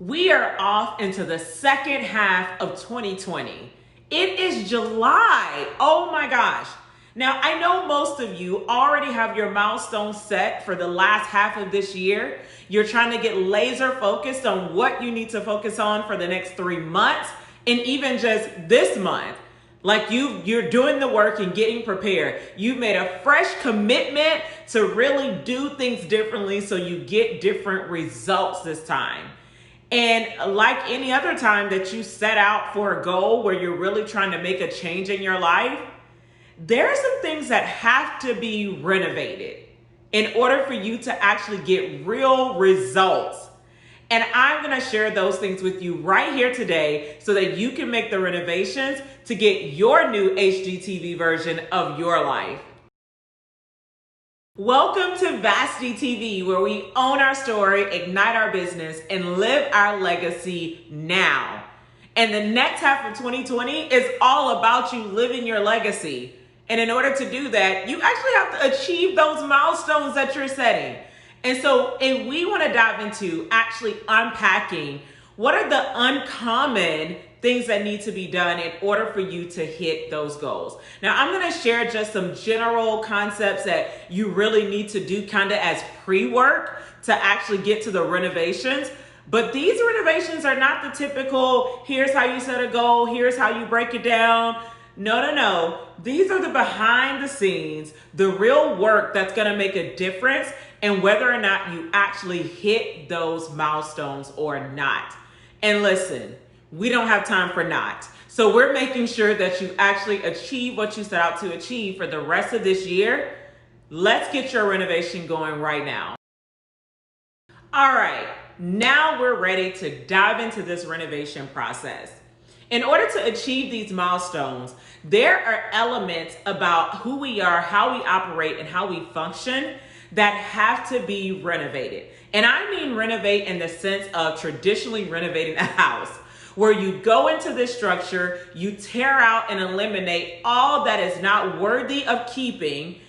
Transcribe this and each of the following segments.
We are off into the second half of 2020. It is July. Oh my gosh. Now, I know most of you already have your milestones set for the last half of this year. You're trying to get laser focused on what you need to focus on for the next 3 months and even just this month. Like you're doing the work and getting prepared. You've made a fresh commitment to really do things differently so you get different results this time. And like any other time that you set out for a goal where you're really trying to make a change in your life, there are some things that have to be renovated in order for you to actually get real results. And I'm going to share those things with you right here today so that you can make the renovations to get your new HGTV version of your life. Welcome to Vasti TV, where we own our story, ignite our business, and live our legacy now. And the next half of 2020 is all about you living your legacy. And in order to do that, you actually have to achieve those milestones that you're setting. And so we want to dive into actually unpacking what are the uncommon things that need to be done in order for you to hit those goals. Now, I'm going to share just some general concepts that you really need to do kind of as pre-work to actually get to the renovations. But these renovations are not the typical, here's how you set a goal, here's how you break it down. No. These are the behind the scenes, the real work that's going to make a difference in whether or not you actually hit those milestones or not. And listen, we don't have time for not. So we're making sure that you actually achieve what you set out to achieve for the rest of this year. Let's get your renovation going right now. All right, now we're ready to dive into this renovation process. In order to achieve these milestones, there are elements about who we are, how we operate, and how we function that have to be renovated. And I mean renovate in the sense of traditionally renovating a house, where you go into this structure, you tear out and eliminate all that is not worthy of keeping.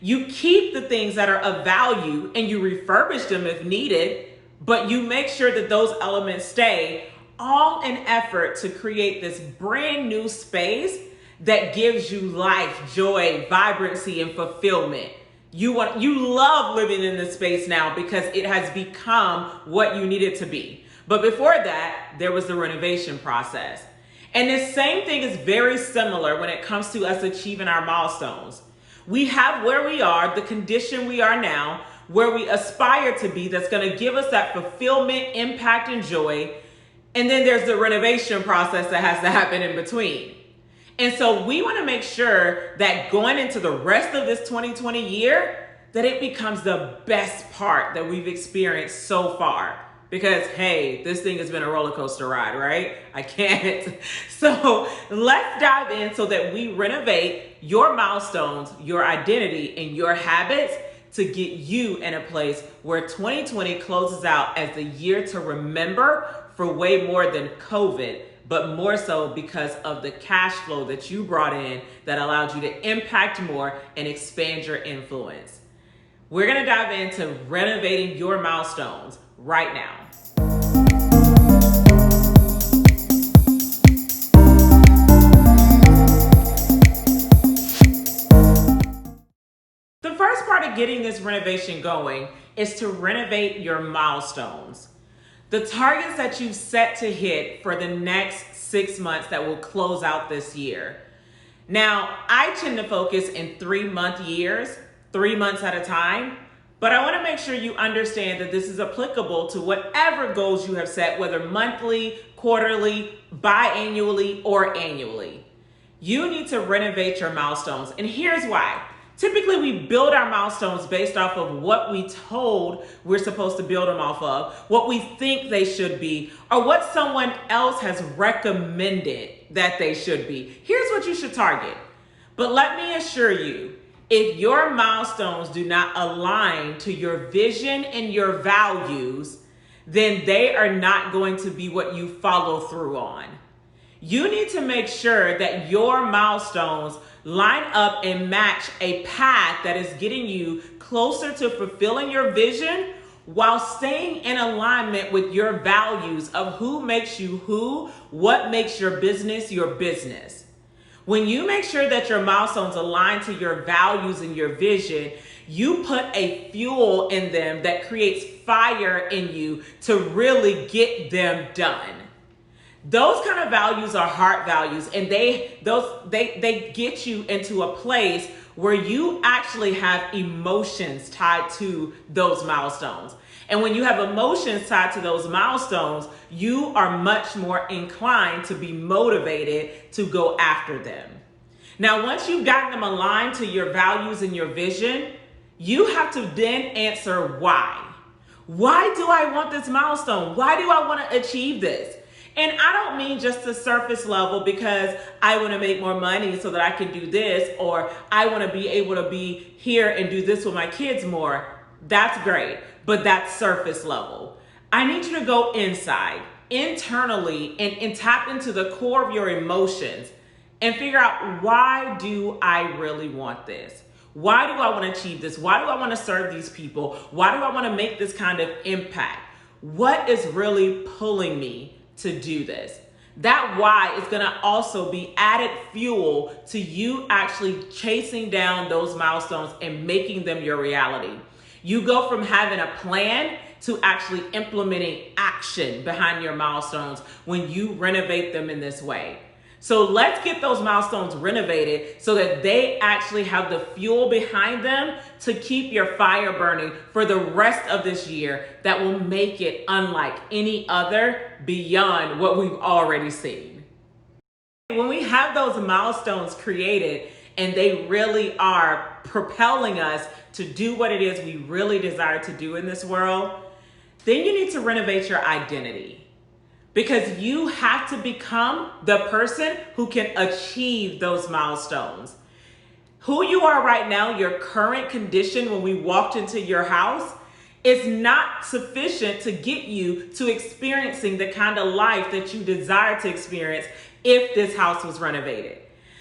You keep the things that are of value and you refurbish them if needed, but you make sure that those elements stay, all in effort to create this brand new space that gives you life, joy, vibrancy, and fulfillment. You love living in this space now because it has become what you need it to be. But before that, there was the renovation process. And this same thing is very similar when it comes to us achieving our milestones. We have where we are, the condition we are now, where we aspire to be, that's going to give us that fulfillment, impact, and joy. And then there's the renovation process that has to happen in between. And so we want to make sure that going into the rest of this 2020 year, that it becomes the best part that we've experienced so far. Because, hey, this thing has been a roller coaster ride, right? I can't. So let's dive in so that we renovate your milestones, your identity, and your habits to get you in a place where 2020 closes out as the year to remember for way more than COVID, but more so because of the cash flow that you brought in that allowed you to impact more and expand your influence. We're gonna dive into renovating your milestones right now. The first part of getting this renovation going is to renovate your milestones. The targets that you've set to hit for the next 6 months that will close out this year. Now, I tend to focus in 3-month years, 3 months at a time, but I want to make sure you understand that this is applicable to whatever goals you have set, whether monthly, quarterly, biannually, or annually. You need to renovate your milestones, and here's why. Typically, we build our milestones based off of what we told we're supposed to build them off of, what we think they should be, or what someone else has recommended that they should be. Here's what you should target. But let me assure you, if your milestones do not align to your vision and your values, then they are not going to be what you follow through on. You need to make sure that your milestones line up and match a path that is getting you closer to fulfilling your vision while staying in alignment with your values of who makes you who, what makes your business your business. When you make sure that your milestones align to your values and your vision, you put a fuel in them that creates fire in you to really get them done. Those kind of values are heart values, and they get you into a place where you actually have emotions tied to those milestones. And when you have emotions tied to those milestones, you are much more inclined to be motivated to go after them. Now, once you've gotten them aligned to your values and your vision, you have to then answer why. Why do I want this milestone? Why do I want to achieve this? And I don't mean just the surface level because I want to make more money so that I can do this, or I want to be able to be here and do this with my kids more. That's great, but that's surface level. I need you to go inside, internally, and tap into the core of your emotions and figure out, why do I really want this? Why do I want to achieve this? Why do I want to serve these people? Why do I want to make this kind of impact? What is really pulling me to do this? That why is going to also be added fuel to you actually chasing down those milestones and making them your reality. You go from having a plan to actually implementing action behind your milestones when you renovate them in this way. So let's get those milestones renovated so that they actually have the fuel behind them to keep your fire burning for the rest of this year that will make it unlike any other beyond what we've already seen. When we have those milestones created and they really are propelling us to do what it is we really desire to do in this world, then you need to renovate your identity. Because you have to become the person who can achieve those milestones. Who you are right now, your current condition when we walked into your house, is not sufficient to get you to experiencing the kind of life that you desire to experience if this house was renovated.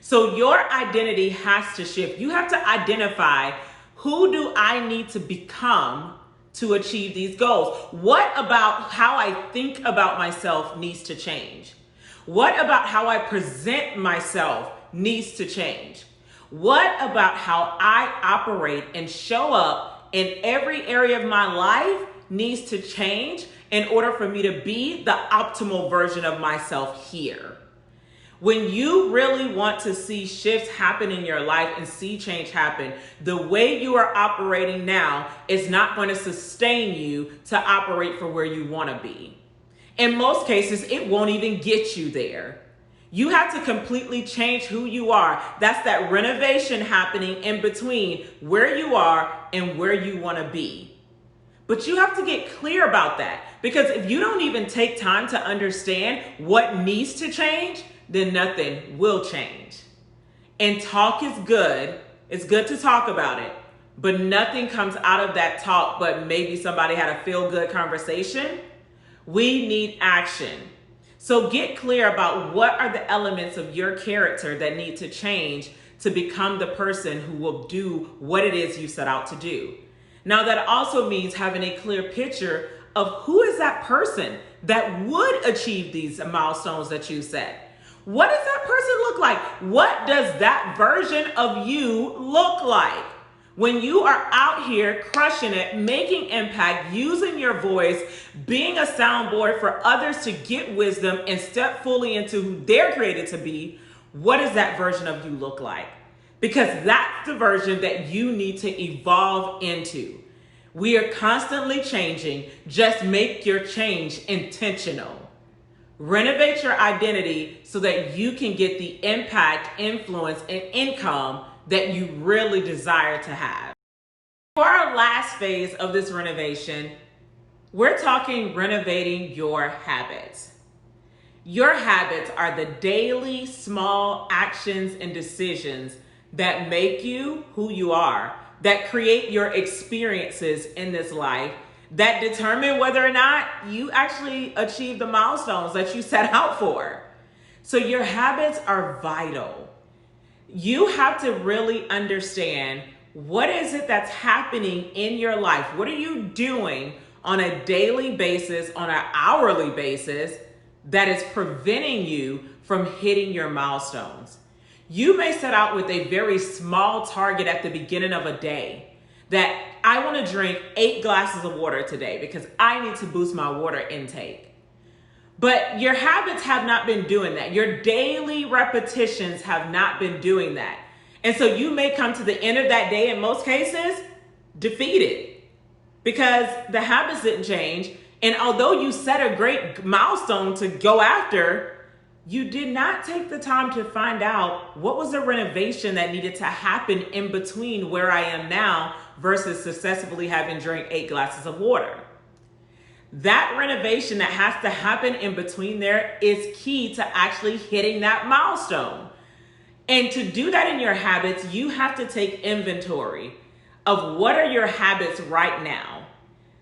So your identity has to shift. You have to identify, who do I need to become to achieve these goals? What about how I think about myself needs to change? What about how I present myself needs to change? What about how I operate and show up in every area of my life needs to change in order for me to be the optimal version of myself here? When you really want to see shifts happen in your life and see change happen, the way you are operating now is not going to sustain you to operate for where you want to be. In most cases, it won't even get you there. You have to completely change who you are. That's that renovation happening in between where you are and where you want to be. But you have to get clear about that, because if you don't even take time to understand what needs to change, then nothing will change. And talk is good. It's good to talk about it, but nothing comes out of that talk but maybe somebody had a feel-good conversation. We need action. So get clear about what are the elements of your character that need to change to become the person who will do what it is you set out to do. Now, that also means having a clear picture of who is that person that would achieve these milestones that you set. What does that person look like? What does that version of you look like? When you are out here crushing it, making impact, using your voice, being a soundboard for others to get wisdom and step fully into who they're created to be, what does that version of you look like? Because that's the version that you need to evolve into. We are constantly changing. Just make your change intentional. Renovate your identity so that you can get the impact, influence, and income that you really desire to have. For our last phase of this renovation, we're talking renovating your habits. Your habits are the daily small actions and decisions that make you who you are, that create your experiences in this life, that determine whether or not you actually achieve the milestones that you set out for. So your habits are vital. You have to really understand, what is it that's happening in your life? What are you doing on a daily basis, on an hourly basis, that is preventing you from hitting your milestones? You may set out with a very small target at the beginning of a day, that I want to drink 8 glasses of water today because I need to boost my water intake. But your habits have not been doing that. Your daily repetitions have not been doing that. And so you may come to the end of that day, in most cases, defeated because the habits didn't change. And although you set a great milestone to go after, you did not take the time to find out what was the renovation that needed to happen in between where I am now versus successfully having drank 8 glasses of water. That renovation that has to happen in between there is key to actually hitting that milestone. And to do that in your habits, you have to take inventory of what are your habits right now.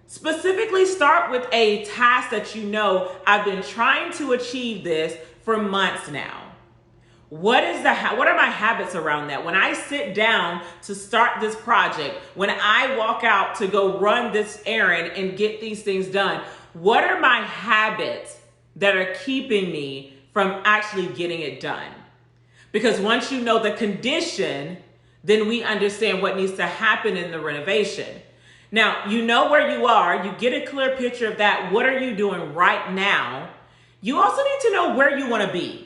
Specifically, start with a task that you know, I've been trying to achieve this for months now. What are my habits around that? When I sit down to start this project, when I walk out to go run this errand and get these things done, what are my habits that are keeping me from actually getting it done? Because once you know the condition, then we understand what needs to happen in the renovation. Now, you know where you are, you get a clear picture of that. What are you doing right now? You also need to know where you want to be.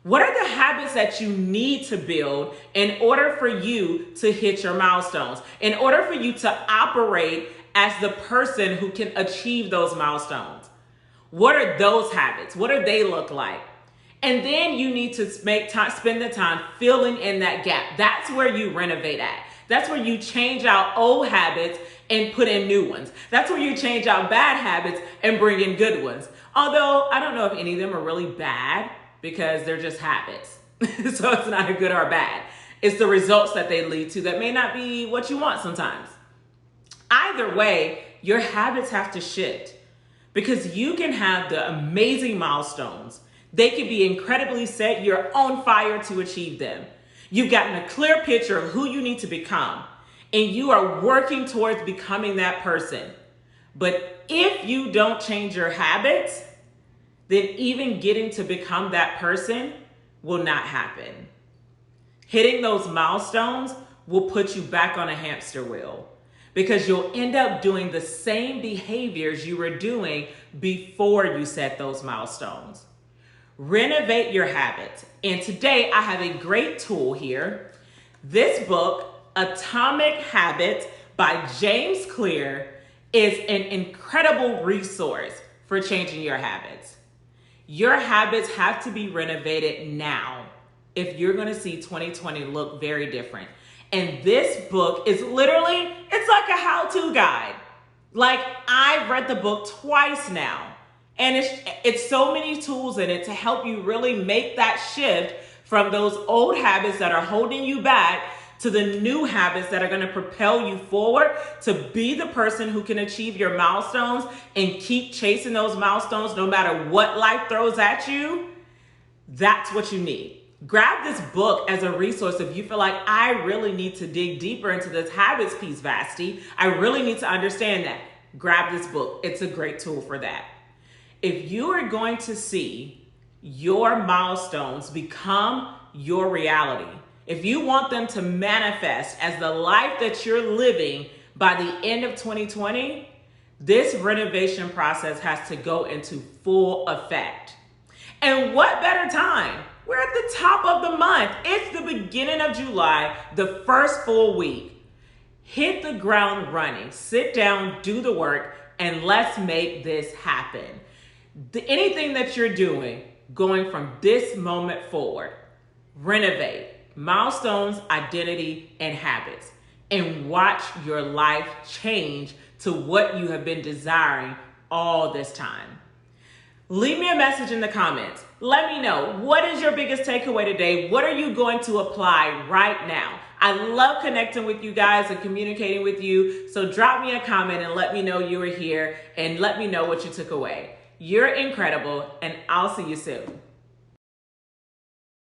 What are the habits that you need to build in order for you to hit your milestones? In order for you to operate as the person who can achieve those milestones? What are those habits? What do they look like? And then you need to spend the time filling in that gap. That's where you renovate at. That's where you change out old habits and put in new ones. That's where you change out bad habits and bring in good ones. Although I don't know if any of them are really bad, because they're just habits. So it's not a good or bad. It's the results that they lead to that may not be what you want sometimes. Either way, your habits have to shift because you can have the amazing milestones. They can be incredibly set. You're on fire to achieve them. You've gotten a clear picture of who you need to become, and you are working towards becoming that person. But if you don't change your habits, then even getting to become that person will not happen. Hitting those milestones will put you back on a hamster wheel because you'll end up doing the same behaviors you were doing before you set those milestones. Renovate your habits. And today I have a great tool here. This book, Atomic Habits by James Clear, is an incredible resource for changing your habits. Your habits have to be renovated now if you're going to see 2020 look very different. And this book is literally, it's like a how-to guide. Like, I've read the book twice now. And it's so many tools in it to help you really make that shift from those old habits that are holding you back to the new habits that are going to propel you forward to be the person who can achieve your milestones and keep chasing those milestones no matter what life throws at you. That's what you need. Grab this book as a resource if you feel like I really need to dig deeper into this habits piece, Vasti. I really need to understand that. Grab this book. It's a great tool for that. If you are going to see your milestones become your reality, if you want them to manifest as the life that you're living by the end of 2020, this renovation process has to go into full effect. And what better time? We're at the top of the month. It's the beginning of July, the first full week. Hit the ground running. Sit down, do the work, and let's make this happen. Anything that you're doing, going from this moment forward, renovate. Milestones, identity, and habits, and watch your life change to what you have been desiring all this time. Leave me a message in the comments. Let me know, what is your biggest takeaway today? What are you going to apply right now? I love connecting with you guys and communicating with you. So drop me a comment and let me know you were here and let me know what you took away. You're incredible, and I'll see you soon.